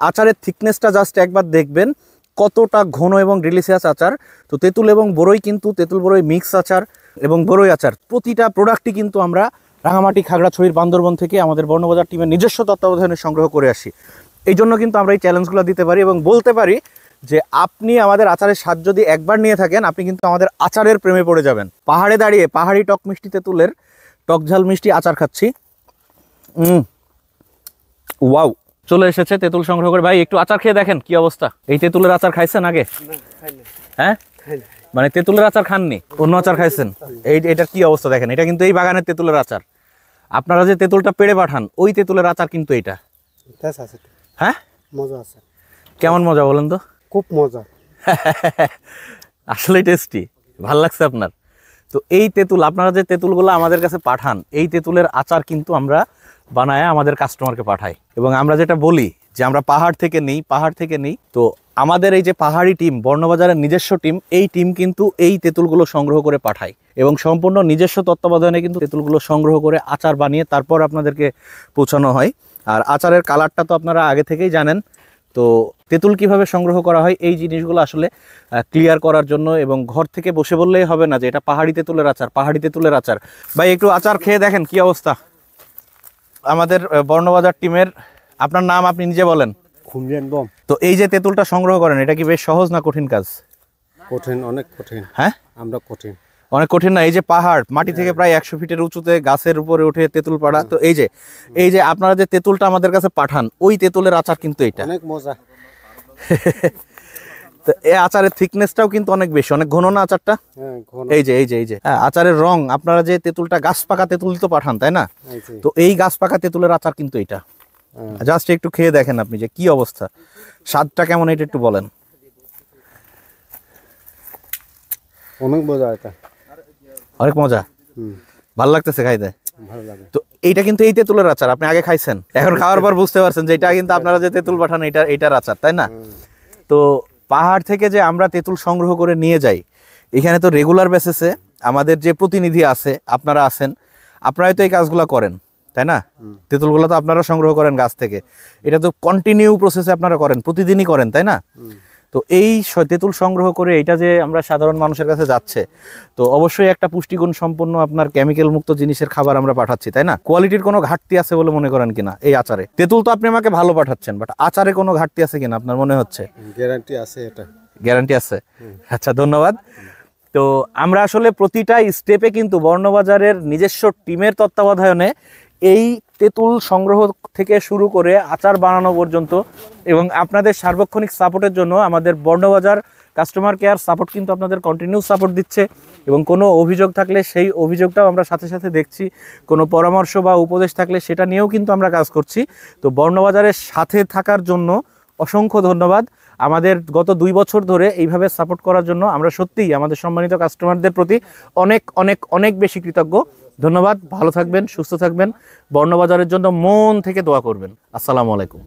আচারের থিকনেসটা জাস্ট একবার দেখবেন কতটা ঘন এবং ডিলিশিয়াস আচার। তো তেঁতুল এবং বড়ই কিন্তু তেঁতুল বড়ই মিক্স আচার এবং বড়ই আচার প্রতিটা প্রোডাক্টই কিন্তু আমরা রাঙামাটি, খাগড়াছড়ির, বান্দরবন থেকে আমাদের বর্ণবাজার টিমের নিজস্ব তত্ত্বাবধানে সংগ্রহ করে আসি। এই জন্য কিন্তু আমরা এই চ্যালেঞ্জগুলো দিতে পারি এবং বলতে পারি যে আপনি আমাদের আচারের স্বাদ যদি একবার নিয়ে থাকেন, আপনি কিন্তু আমাদের আচারের প্রেমে পড়ে যাবেন। পাহাড়ে দাঁড়িয়ে পাহাড়ি টক মিষ্টি তেঁতুলের টক ঝাল মিষ্টি আচার খাচ্ছি। ওয়াও, চলে এসেছে তেঁতুল সংগ্রহ করে। ভাই একটু আচার খেয়ে দেখেন কি অবস্থা। এই তেঁতুলের আচার খাইছেন আগে? হ্যাঁ, মানে তেঁতুলের আচার খাননি, অন্য আচার খাইছেন? এটার কি অবস্থা দেখেন। এটা কিন্তু এই বাগানের তেঁতুলের আচার। আপনারা যে তেঁতুলটা পেড়ে পাঠান ওই তেঁতুলের আচার কিন্তু এটা। হ্যাঁ, মজা আছে। কেমন মজা বলেন তো? খুব মজা। আসলে টেস্টি, ভাল লাগছে আপনার? তো এই তেঁতুল, আপনারা যে তেঁতুলগুলো আমাদের কাছে পাঠান, এই তেঁতুলের আচার কিন্তু আমরা বানায় আমাদের কাস্টমারকে পাঠাই। এবং আমরা যেটা বলি যে আমরা পাহাড় থেকে নিই। তো আমাদের এই যে পাহাড়ি টিম, বর্ণবাজারের নিজস্ব টিম, এই টিম কিন্তু এই তেঁতুলগুলো সংগ্রহ করে পাঠায় এবং সম্পূর্ণ নিজস্ব তত্ত্বাবধানে কিন্তু তেঁতুলগুলো সংগ্রহ করে আচার বানিয়ে তারপর আপনাদেরকে পৌঁছানো হয়। আর আচারের কালারটা তো আপনারা আগে থেকেই জানেন। তো তেঁতুল কিভাবে সংগ্রহ করা হয় এই জিনিসগুলো আসলে ক্লিয়ার করার জন্য, এবং ঘর থেকে বসে বললেই হবে না যে এটা পাহাড়ি তেঁতুলের আচার, পাহাড়ি তেঁতুলের আচার। ভাই একটু আচার খেয়ে দেখেন কি অবস্থা। আমাদের বর্ণবাজার টিমের, আপনার নাম আপনি নিজে বলেন। তো এই যে তেঁতুলটা সংগ্রহ করেন, এটা কি বেশ সহজ না কঠিন কাজ? কঠিন, অনেক কঠিন। হ্যাঁ, আমরা কঠিন, অনেক কঠিন না? এই যে পাহাড়, মাটি থেকে প্রায় 100 ফিটের উঁচুতে গাছের উপরে উঠে তেঁতুল পাড়া। তো এই যে আপনারা যে তেঁতুলটা আমাদের কাছে পাঠান, ওই তেঁতুলের আচার কিন্তু এটা অনেক মজা। তো এই আচারের থিকনেসটাও কিন্তু অনেক বেশি, অনেক ঘন না আচারটা? এই যে আচারের রং, আপনারা যে তেঁতুলটা গাছ পাকা তেঁতুল তো পাঠান, তাই না? তো এই গাছ পাকা তেঁতুলের আচার কিন্তু এটা। জাস্ট একটু খেয়ে দেখেন আপনি যে কি অবস্থা, স্বাদটা কেমন এটা একটু বলেন। অনেক মজা, এটা অনেক মজা, ভালো লাগতেছে খাইতে? ভালো লাগে। তো এইটা কিন্তু এই তেঁতুলের আচার আপনি আগে খাইছেন, এখন খাওয়ার পর বুঝতে পারছেন যে এটা কিন্তু আপনারা যে তেঁতুল পাঠান এটার আচার, তাই না? তো পাহাড় থেকে যে আমরা তেঁতুল সংগ্রহ করে নিয়ে যাই, এখানে তো রেগুলার বেসিসে আমাদের যে প্রতিনিধি আছে, আপনারা আছেন, আপনারাই তো এই কাজগুলো করেন, তাই না? তেঁতুলগুলো তো আপনারা সংগ্রহ করেন গাছ থেকে, এটা তো কন্টিনিউ প্রসেসে আপনারা করেন, প্রতিদিনই করেন, তাই না? তো এই তেঁতুল সংগ্রহ করে এটা যে আমরা সাধারণ মানুষের কাছে যাচ্ছে, তো অবশ্যই একটা পুষ্টিগুণ সম্পন্ন আপনার কেমিক্যাল মুক্ত জিনিসের খাবার আমরা পাঠাচ্ছি, তাই না? কোয়ালিটির কোনো ঘাটতি আছে বলে মনে করেন কিনা এই আচারে? তেঁতুল তো আপনি আমাকে ভালো পাঠাচ্ছেন, বাট আচারে কোনো ঘাটতি আছে কিনা আপনার মনে হচ্ছে? গ্যারান্টি আছে, এটা গ্যারান্টি আছে। আচ্ছা, ধন্যবাদ। তো আমরা আসলে প্রতিটা স্টেপে কিন্তু বর্ণবাজারের নিজস্ব টিমের তত্ত্বাবধানে এই তেঁতুল সংগ্রহ থেকে শুরু করে আচার বানানো পর্যন্ত, এবং আপনাদের সার্বক্ষণিক সাপোর্টের জন্য আমাদের বর্ণবাজার কাস্টমার কেয়ার সাপোর্ট কিন্তু আপনাদের কন্টিনিউ সাপোর্ট দিচ্ছে। এবং কোনো অভিযোগ থাকলে সেই অভিযোগটাও আমরা সাথে সাথে দেখছি, কোনো পরামর্শ বা উপদেশ থাকলে সেটা নিয়েও কিন্তু আমরা কাজ করছি। তো বর্ণবাজারের সাথে থাকার জন্য অসংখ্য ধন্যবাদ। আমাদের গত 2 বছর ধরে এইভাবে সাপোর্ট করার জন্য আমরা সত্যিই আমাদের সম্মানিত কাস্টমারদের প্রতি অনেক অনেক অনেক বেশি কৃতজ্ঞ। ধন্যবাদ, ভালো থাকবেন, সুস্থ থাকবেন, বর্ণবাজারের জন্য মন থেকে দোয়া করবেন। আসসালামু আলাইকুম।